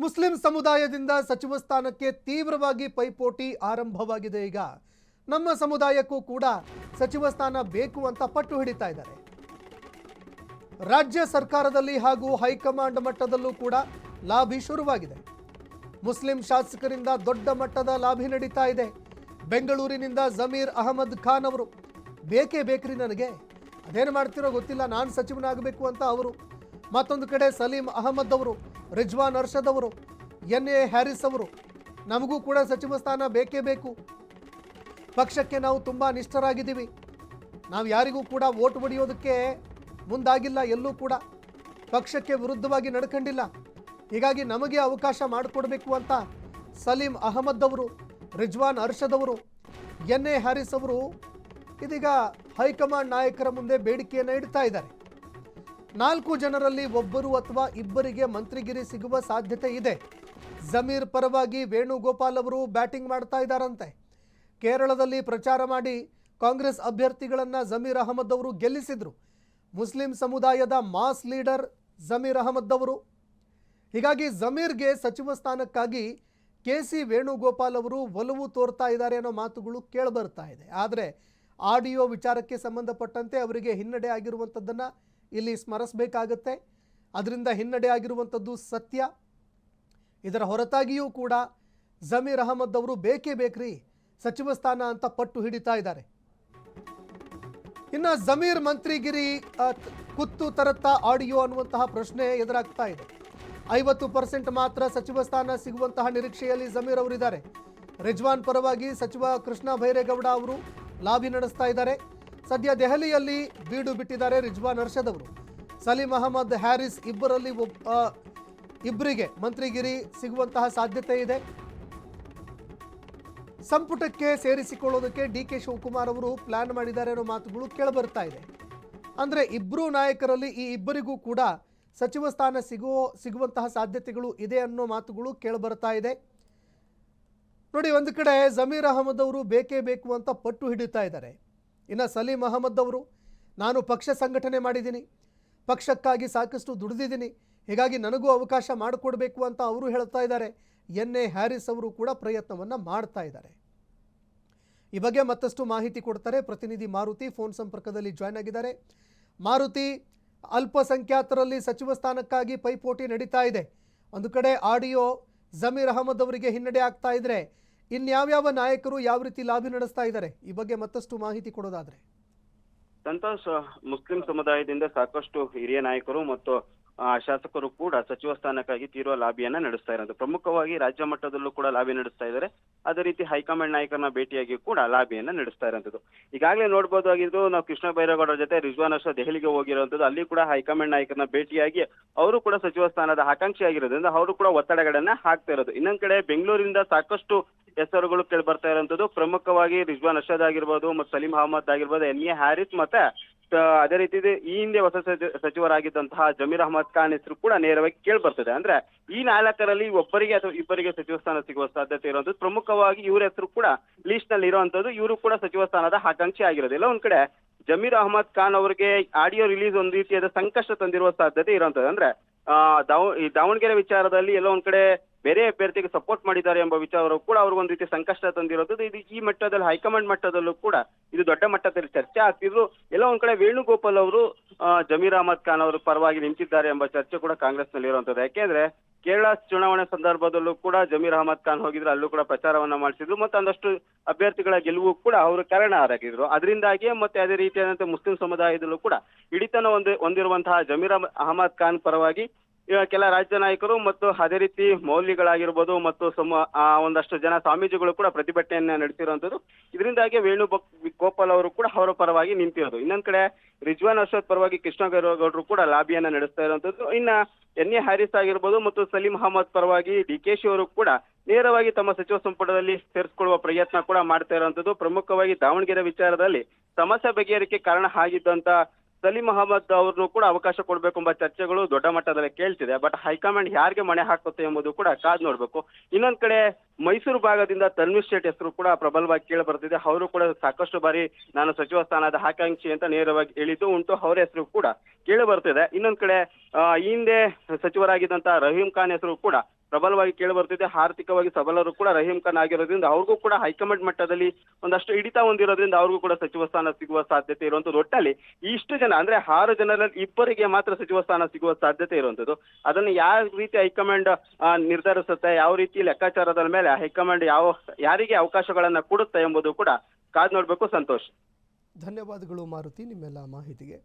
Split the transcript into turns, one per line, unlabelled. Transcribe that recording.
Muslim ಸಮುದಾಯದಿಂದ ಸಚಿವ ಸ್ಥಾನಕ್ಕೆ ತೀವ್ರವಾಗಿ ಪೈಪೋಟಿ ಆರಂಭವಾಗಿದೆ. ಈಗ ನಮ್ಮ ಸಮುದಾಯಕ್ಕೂ ಕೂಡ ಸಚಿವ ಸ್ಥಾನ ಬೇಕು ಅಂತ ಪಟ್ಟು ಹಿಡಿತಾ ಇದ್ದಾರೆ. ರಾಜ್ಯ ಸರ್ಕಾರದಲ್ಲಿ ಹಾಗೂ ಹೈಕಮಾಂಡ್ ಮಟ್ಟದಲ್ಲೂ ಕೂಡ ಲಾಬಿ ಶುರುವಾಗಿದೆ. ಮುಸ್ಲಿಂ ಶಾಸಕರಿಂದ ದೊಡ್ಡ ಮಟ್ಟದ ಲಾಬಿ ನಡೀತಾ ಇದೆ. ಬೆಂಗಳೂರಿನಿಂದ ಜಮೀರ್ ಅಹಮದ್ ಖಾನ್ ಅವರು ಬೇಕೇ ಬೇಕ್ರಿ ನನಗೆ, ಅದೇನು ಮಾಡ್ತಿರೋ ಗೊತ್ತಿಲ್ಲ, ನಾನು ಸಚಿವನಾಗಬೇಕು ಅಂತ ಅವರು. ಮತ್ತೊಂದು ಕಡೆ ಸಲೀಂ ಅಹಮದ್ ಅವರು, ರಿಜ್ವಾನ್ ಅರ್ಷದ್ ಅವರು, ಎನ್.ಎ. ಹ್ಯಾರಿಸ್ ಅವರು, ನಮಗೂ ಕೂಡ ಸಚಿವ ಸ್ಥಾನ ಬೇಕೇ ಬೇಕು, ಪಕ್ಷಕ್ಕೆ ನಾವು ತುಂಬ ನಿಷ್ಠರಾಗಿದ್ದೀವಿ, ನಾವು ಯಾರಿಗೂ ಕೂಡ ವೋಟ್ ಹೊಡೆಯೋದಕ್ಕೆ ಮುಂದಾಗಿಲ್ಲ, ಎಲ್ಲೂ ಕೂಡ ಪಕ್ಷಕ್ಕೆ ವಿರುದ್ಧವಾಗಿ ನಡ್ಕೊಂಡಿಲ್ಲ, ಹೀಗಾಗಿ ನಮಗೆ ಅವಕಾಶ ಮಾಡಿಕೊಡ್ಬೇಕು ಅಂತ ಸಲೀಂ ಅಹಮದ್ ಅವರು, ರಿಜ್ವಾನ್ ಅರ್ಷದ್ ಅವರು, ಎನ್.ಎ. ಹ್ಯಾರಿಸ್ ಅವರು ಇದೀಗ ಹೈಕಮಾಂಡ್ ನಾಯಕರ ಮುಂದೆ ಬೇಡಿಕೆಯನ್ನು ಇಡ್ತಾ ಇದ್ದಾರೆ. 4 ಜನರಲ್ಲಿ ಒಬ್ಬರು ಅಥವಾ ಇಬ್ಬರಿಗೆ ಮಂತ್ರಿಗಿರಿ ಸಿಗುವ ಸಾಧ್ಯತೆ ಇದೆ. ಜಮೀರ್ ಪರವಾಗಿ ವೇಣುಗೋಪಾಲ್ ಅವರು ಬ್ಯಾಟಿಂಗ್ ಮಾಡ್ತಾ ಇದ್ದಾರಂತೆ. ಕೇರಳದಲ್ಲಿ ಪ್ರಚಾರ ಮಾಡಿ ಕಾಂಗ್ರೆಸ್ ಅಭ್ಯರ್ಥಿಗಳನ್ನು ಜಮೀರ್ ಅಹಮದ್ ಅವರು ಗೆಲ್ಲಿಸಿದ್ರು. ಮುಸ್ಲಿಂ ಸಮುದಾಯದ ಮಾಸ್ ಲೀಡರ್ ಜಮೀರ್ ಅಹಮದ್ ಅವರು. ಹೀಗಾಗಿ ಜಮೀರ್ಗೆ ಸಚಿವ ಸ್ಥಾನಕ್ಕಾಗಿ ಕೆ.ಸಿ. ವೇಣುಗೋಪಾಲ್ ಅವರು ಒಲವು ತೋರ್ತಾ ಇದ್ದಾರೆ ಅನ್ನೋ ಮಾತುಗಳು ಕೇಳಿಬರ್ತಾ ಇದೆ. ಆದರೆ ಆಡಿಯೋ ವಿಚಾರಕ್ಕೆ ಸಂಬಂಧಪಟ್ಟಂತೆ ಅವರಿಗೆ ಹಿನ್ನಡೆ ಆಗಿರುವಂಥದ್ದನ್ನು ಇಲ್ಲಿ ಸ್ಮರಿಸಬೇಕಾಗತ್ತೆ. ಅದರಿಂದ ಹಿನ್ನಡೆ ಆಗಿರುವಂಥದ್ದು ಸತ್ಯ. ಇದರ ಹೊರತಾಗಿಯೂ ಕೂಡ ಜಮೀರ್ ಅಹಮದ್ ಅವರು ಬೇಕೇ ಬೇಕ್ರಿ ಸಚಿವ ಸ್ಥಾನ ಅಂತ ಪಟ್ಟು ಹಿಡಿತಾ ಇದ್ದಾರೆ. ಇನ್ನು ಜಮೀರ್ ಮಂತ್ರಿಗಿರಿ ಕುತ್ತು ತರತ್ತ ಆಡಿಯೋ ಅನ್ನುವಂತಹ ಪ್ರಶ್ನೆ ಎದುರಾಗ್ತಾ ಇದೆ. 50% ಮಾತ್ರ ಸಚಿವ ಸ್ಥಾನ ಸಿಗುವಂತಹ ನಿರೀಕ್ಷೆಯಲ್ಲಿ ಜಮೀರ್ ಅವರಿದ್ದಾರೆ. ರಿಜ್ವಾನ್ ಪರವಾಗಿ ಸಚಿವ ಕೃಷ್ಣ ಬೈರೇಗೌಡ ಅವರು ಲಾಬಿ ನಡೆಸ್ತಾ ಇದ್ದಾರೆ. ಸದ್ಯ ದೆಹಲಿಯಲ್ಲಿ ಬೀಡು ಬಿಟ್ಟಿದ್ದಾರೆ ರಿಜ್ವಾನ್ ಅರ್ಷದ್ ಅವರು. ಸಲೀಂ ಅಹಮದ್, ಹ್ಯಾರಿಸ್ ಇಬ್ಬರಿಗೆ ಮಂತ್ರಿಗಿರಿ ಸಿಗುವಂತಹ ಸಾಧ್ಯತೆ ಇದೆ. ಸಂಪುಟಕ್ಕೆ ಸೇರಿಸಿಕೊಳ್ಳೋದಕ್ಕೆ ಡಿ.ಕೆ. ಶಿವಕುಮಾರ್ ಅವರು ಪ್ಲಾನ್ ಮಾಡಿದ್ದಾರೆ ಅನ್ನೋ ಮಾತುಗಳು ಕೇಳಬರ್ತಾ ಇದೆ. ಅಂದರೆ ಇಬ್ಬರು ನಾಯಕರಲ್ಲಿ ಈ ಇಬ್ಬರಿಗೂ ಕೂಡ ಸಚಿವ ಸ್ಥಾನ ಸಿಗುವಂತಹ ಸಾಧ್ಯತೆಗಳು ಇದೆ ಅನ್ನೋ ಮಾತುಗಳು ಕೇಳಬರ್ತಾ ಇದೆ. ನೋಡಿ, ಒಂದು ಕಡೆ ಜಮೀರ್ ಅಹಮದ್ ಅವರು ಬೇಕೇ ಬೇಕು ಅಂತ ಪಟ್ಟು ಹಿಡಿತಾ ಇದ್ದಾರೆ. ಇನ್ನು ಸಲೀಂ ಅಹಮದ್ ಅವರು, ನಾನು ಪಕ್ಷ ಸಂಘಟನೆ ಮಾಡಿದ್ದೀನಿ, ಪಕ್ಷಕ್ಕಾಗಿ ಸಾಕಷ್ಟು ದುಡಿದಿದ್ದೀನಿ, ಹೀಗಾಗಿ ನನಗೂ ಅವಕಾಶ ಮಾಡಿಕೊಡ್ಬೇಕು ಅಂತ ಅವರು ಹೇಳ್ತಾ ಇದ್ದಾರೆ. ಎನ್.ಎ. ಹ್ಯಾರಿಸ್ ಅವರು ಕೂಡ ಪ್ರಯತ್ನವನ್ನು ಮಾಡ್ತಾ ಇದ್ದಾರೆ. ಈ ಬಗ್ಗೆ ಮತ್ತಷ್ಟು ಮಾಹಿತಿ ಕೊಡ್ತಾರೆ ಪ್ರತಿನಿಧಿ ಮಾರುತಿ, ಫೋನ್ ಸಂಪರ್ಕದಲ್ಲಿ ಜಾಯ್ನ್ ಆಗಿದ್ದಾರೆ. ಮಾರುತಿ, ಅಲ್ಪಸಂಖ್ಯಾತರಲ್ಲಿ ಸಚಿವ ಸ್ಥಾನಕ್ಕಾಗಿ ಪೈಪೋಟಿ ನಡೀತಾ ಇದೆ. ಒಂದು ಕಡೆ ಆಡಿಯೋ ಜಮೀರ್ ಅಹಮದ್ ಅವರಿಗೆ ಹಿನ್ನಡೆ ಆಗ್ತಾ ಇದ್ರೆ, ಇನ್ಯಾವ್ಯಾವ ನಾಯಕರು ಯಾವ ರೀತಿ ಲಾಬಿ ನಡೆಸ್ತಾ ಇದ್ದಾರೆ, ಈ ಬಗ್ಗೆ ಮತ್ತಷ್ಟು ಮಾಹಿತಿ ಕೊಡೋದಾದ್ರೆ.
ಸಂತೋಷ್, ಮುಸ್ಲಿಂ ಸಮುದಾಯದಿಂದ ಸಾಕಷ್ಟು ಹಿರಿಯ ನಾಯಕರು ಮತ್ತು ಶಾಸಕರು ಕೂಡ ಸಚಿವ ಸ್ಥಾನಕ್ಕಾಗಿ ತೀವ್ರ ಲಾಬಿಯನ್ನ ನಡೆಸ್ತಾ ಇರೋದು. ಪ್ರಮುಖವಾಗಿ ರಾಜ್ಯ ಮಟ್ಟದಲ್ಲೂ ಕೂಡ ಲಾಬಿ ನಡೆಸ್ತಾ ಇದ್ದಾರೆ. ಅದೇ ರೀತಿ ಹೈಕಮಾಂಡ್ ನಾಯಕರನ್ನ ಭೇಟಿಯಾಗಿ ಕೂಡ ಲಾಬಿಯನ್ನ ನಡೆಸ್ತಾ ಇರೋದು. ಈಗಾಗಲೇ ನೋಡಬಹುದಾಗಿದ್ದು, ನಾವು ಕೃಷ್ಣ ಬೈರೇಗೌಡರ ಜೊತೆ ರಿಜ್ವಾನ್ ಅರ್ಷದ್ ದೆಹಲಿಗೆ ಹೋಗಿರುವಂತದ್ದು. ಅಲ್ಲಿ ಕೂಡ ಹೈಕಮಾಂಡ್ ನಾಯಕರನ್ನ ಭೇಟಿಯಾಗಿ ಅವರು ಕೂಡ ಸಚಿವ ಸ್ಥಾನದ ಆಕಾಂಕ್ಷಿ ಆಗಿರೋದ್ರಿಂದ ಅವರು ಕೂಡ ಒತ್ತಡಗಳನ್ನ ಹಾಕ್ತಾ ಇರೋದು. ಇನ್ನೊಂದ್ ಕಡೆ ಬೆಂಗಳೂರಿನಿಂದ ಸಾಕಷ್ಟು ಹೆಸರುಗಳು ಕೇಳಿ ಬರ್ತಾ ಇರುವಂತದ್ದು. ಪ್ರಮುಖವಾಗಿ ರಿಜ್ವಾನ್ ಅರ್ಷದ್ ಆಗಿರ್ಬೋದು, ಮತ್ತು ಸಲೀಂ ಅಹಮದ್ ಆಗಿರ್ಬೋದು, ಎನ್.ಎ. ಹ್ಯಾರಿಸ್, ಮತ್ತೆ ಅದೇ ರೀತಿ ಈ ಹಿಂದೆ ಹೊಸ ಸಚಿವರಾಗಿದ್ದಂತಹ ಜಮೀರ್ ಅಹಮದ್ ಖಾನ್ ಹೆಸರು ಕೂಡ ನೇರವಾಗಿ ಕೇಳಿ ಬರ್ತದೆ. ಅಂದ್ರೆ ಈ 4ರಲ್ಲಿ ಒಬ್ಬರಿಗೆ ಅಥವಾ ಇಬ್ಬರಿಗೆ ಸಚಿವ ಸ್ಥಾನ ಸಿಗುವ ಸಾಧ್ಯತೆ ಇರುವಂತದ್ದು. ಪ್ರಮುಖವಾಗಿ ಇವರ ಹೆಸರು ಕೂಡ ಲಿಸ್ಟ್ ನಲ್ಲಿ ಇರುವಂತದ್ದು. ಇವರು ಕೂಡ ಸಚಿವ ಸ್ಥಾನದ ಆಕಾಂಕ್ಷಿ ಆಗಿರೋದು. ಎಲ್ಲ ಒಂದ್ ಕಡೆ ಜಮೀರ್ ಅಹಮದ್ ಖಾನ್ ಅವರಿಗೆ ಆಡಿಯೋ ರಿಲೀಸ್ ಒಂದು ರೀತಿಯಾದ ಸಂಕಷ್ಟ ತಂದಿರುವ ಸಾಧ್ಯತೆ ಇರುವಂತದ್ದು. ಅಂದ್ರೆ ಈ ದಾವಣಗೆರೆ ವಿಚಾರದಲ್ಲಿ ಎಲ್ಲೋ ಒಂದ್ ಕಡೆ ಬೇರೆ ಅಭ್ಯರ್ಥಿಗೆ ಸಪೋರ್ಟ್ ಮಾಡಿದ್ದಾರೆ ಎಂಬ ವಿಚಾರ ಕೂಡ ಅವ್ರಿಗೊಂದು ರೀತಿ ಸಂಕಷ್ಟ ತಂದಿರೋದು. ಇದು ಈ ಮಟ್ಟದಲ್ಲಿ ಹೈಕಮಾಂಡ್ ಮಟ್ಟದಲ್ಲೂ ಕೂಡ ಇದು ದೊಡ್ಡ ಮಟ್ಟದಲ್ಲಿ ಚರ್ಚೆ ಆಗ್ತಿದ್ರು. ಎಲ್ಲ ಒಂದ್ ಕಡೆ ವೇಣುಗೋಪಾಲ್ ಅವರು ಜಮೀರ್ ಅಹಮದ್ ಖಾನ್ ಅವರು ಪರವಾಗಿ ನಿಂತಿದ್ದಾರೆ ಎಂಬ ಚರ್ಚೆ ಕೂಡ ಕಾಂಗ್ರೆಸ್ ನಲ್ಲಿ ಇರುವಂತದ್ದು. ಯಾಕೆಂದ್ರೆ ಕೇರಳ ಚುನಾವಣೆ ಸಂದರ್ಭದಲ್ಲೂ ಕೂಡ ಜಮೀರ್ ಅಹಮದ್ ಖಾನ್ ಹೋಗಿದ್ರು, ಅಲ್ಲೂ ಕೂಡ ಪ್ರಚಾರವನ್ನ ಮಾಡಿಸಿದ್ರು, ಮತ್ತೆ ಒಂದಷ್ಟು ಅಭ್ಯರ್ಥಿಗಳ ಗೆಲುವು ಕೂಡ ಅವರು ಕಾರಣರಾಗಿದ್ರು. ಅದರಿಂದಾಗಿಯೇ ಮತ್ತೆ ಅದೇ ರೀತಿಯಾದಂತೆ ಮುಸ್ಲಿಂ ಸಮುದಾಯದಲ್ಲೂ ಕೂಡ ಹಿಡಿತನ ಹೊಂದಿರುವಂತಹ ಜಮೀರ್ ಅಹಮದ್ ಖಾನ್ ಪರವಾಗಿ ಕೆಲ ರಾಜ್ಯ ನಾಯಕರು ಮತ್ತು ಅದೇ ರೀತಿ ಮೌಲ್ಯಗಳಾಗಿರ್ಬೋದು ಮತ್ತು ಒಂದಷ್ಟು ಜನ ಸ್ವಾಮೀಜಿಗಳು ಕೂಡ ಪ್ರತಿಭಟನೆಯನ್ನ ನಡೆಸಿರುವಂತದ್ದು. ಇದರಿಂದಾಗಿ ವೇಣುಗೋಪಾಲ್ ಅವರು ಕೂಡ ಅವರ ಪರವಾಗಿ ನಿಂತಿರೋದು. ಇನ್ನೊಂದ್ ಕಡೆ ರಿಜ್ವಾನ್ ಅರ್ಷದ್ ಪರವಾಗಿ ಕೃಷ್ಣ ಬೈರೇಗೌಡರು ಕೂಡ ಲಾಬಿಯನ್ನ ನಡೆಸ್ತಾ ಇರುವಂತದ್ದು. ಇನ್ನ ಎನ್.ಎ. ಹ್ಯಾರಿಸ್ ಆಗಿರ್ಬೋದು ಮತ್ತು ಸಲೀಂ ಅಹಮದ್ ಪರವಾಗಿ ಡಿ.ಕೆ.ಶಿ ಅವರು ಕೂಡ ನೇರವಾಗಿ ತಮ್ಮ ಸಚಿವ ಸಂಪುಟದಲ್ಲಿ ಸೇರಿಸಿಕೊಳ್ಳುವ ಪ್ರಯತ್ನ ಕೂಡ ಮಾಡ್ತಾ ಇರುವಂತದ್ದು. ಪ್ರಮುಖವಾಗಿ ದಾವಣಗೆರೆ ವಿಚಾರದಲ್ಲಿ ಸಮಸ್ಯೆ ಬಗೆಹರಿಕೆ ಕಾರಣ ಆಗಿದ್ದಂತ ಸಲೀಂ ಅಹಮದ್ ಅವ್ರನ್ನು ಕೂಡ ಅವಕಾಶ ಕೊಡಬೇಕು ಎಂಬ ಚರ್ಚೆಗಳು ದೊಡ್ಡ ಮಟ್ಟದಲ್ಲಿ ಕೇಳ್ತಿದೆ. ಬಟ್ ಹೈಕಮಾಂಡ್ ಯಾರಿಗೆ ಮಣೆ ಹಾಕುತ್ತೆ ಎಂಬುದು ಕೂಡ ಕಾದ್ ನೋಡ್ಬೇಕು. ಇನ್ನೊಂದ್ ಕಡೆ ಮೈಸೂರು ಭಾಗದಿಂದ ತನ್ವೀರ್ ಶೇಟ್ ಹೆಸರು ಕೂಡ ಪ್ರಬಲವಾಗಿ ಕೇಳಿ ಬರ್ತಿದೆ. ಅವರು ಕೂಡ ಸಾಕಷ್ಟು ಬಾರಿ ನಾನು ಸಚಿವ ಸ್ಥಾನದ ಆಕಾಂಕ್ಷಿ ಅಂತ ನೇರವಾಗಿ ಹೇಳಿದ್ದು ಉಂಟು. ಅವರ ಹೆಸರು ಕೂಡ ಕೇಳಿ ಬರ್ತಿದೆ. ಇನ್ನೊಂದ್ ಕಡೆ ಈ ಹಿಂದೆ ಸಚಿವರಾಗಿದ್ದಂತಹ ರಹೀಂ ಖಾನ್ ಹೆಸರು ಕೂಡ ಪ್ರಬಲವಾಗಿ ಕೇಳಿ ಬರ್ತಿದೆ. ಆರ್ಥಿಕವಾಗಿ ಸಬಲರು ಕೂಡ ರಹೀಂ ಖಾನ್ ಆಗಿರೋದ್ರಿಂದ ಅವ್ರಿಗೂ ಕೂಡ ಹೈಕಮಾಂಡ್ ಮಟ್ಟದಲ್ಲಿ ಒಂದಷ್ಟು ಹಿಡಿತ ಹೊಂದಿರೋದ್ರಿಂದ ಅವ್ರಿಗೂ ಕೂಡ ಸಚಿವ ಸ್ಥಾನ ಸಿಗುವ ಸಾಧ್ಯತೆ ಇರುವಂತದ್ದು. ಒಟ್ಟಲ್ಲಿ ಇಷ್ಟು ಜನ ಅಂದ್ರೆ 6 ಜನರಲ್ಲಿ 2 ಮಾತ್ರ ಸಚಿವ ಸ್ಥಾನ ಸಿಗುವ ಸಾಧ್ಯತೆ ಇರುವಂತದ್ದು. ಅದನ್ನು ಯಾವ ರೀತಿ ಹೈಕಮಾಂಡ್ ನಿರ್ಧರಿಸುತ್ತೆ, ಯಾವ ರೀತಿ ಲೆಕ್ಕಾಚಾರದ ಮೇಲೆ ಹೈಕಮಾಂಡ್ ಯಾರಿಗೆ ಅವಕಾಶಗಳನ್ನ ಕೊಡುತ್ತೆ ಎಂಬುದು ಕೂಡ ಕಾದ್ ನೋಡ್ಬೇಕು. ಸಂತೋಷ್,
ಧನ್ಯವಾದಗಳು ಮಾರುತಿ ನಿಮ್ಮೆಲ್ಲ ಮಾಹಿತಿಗೆ.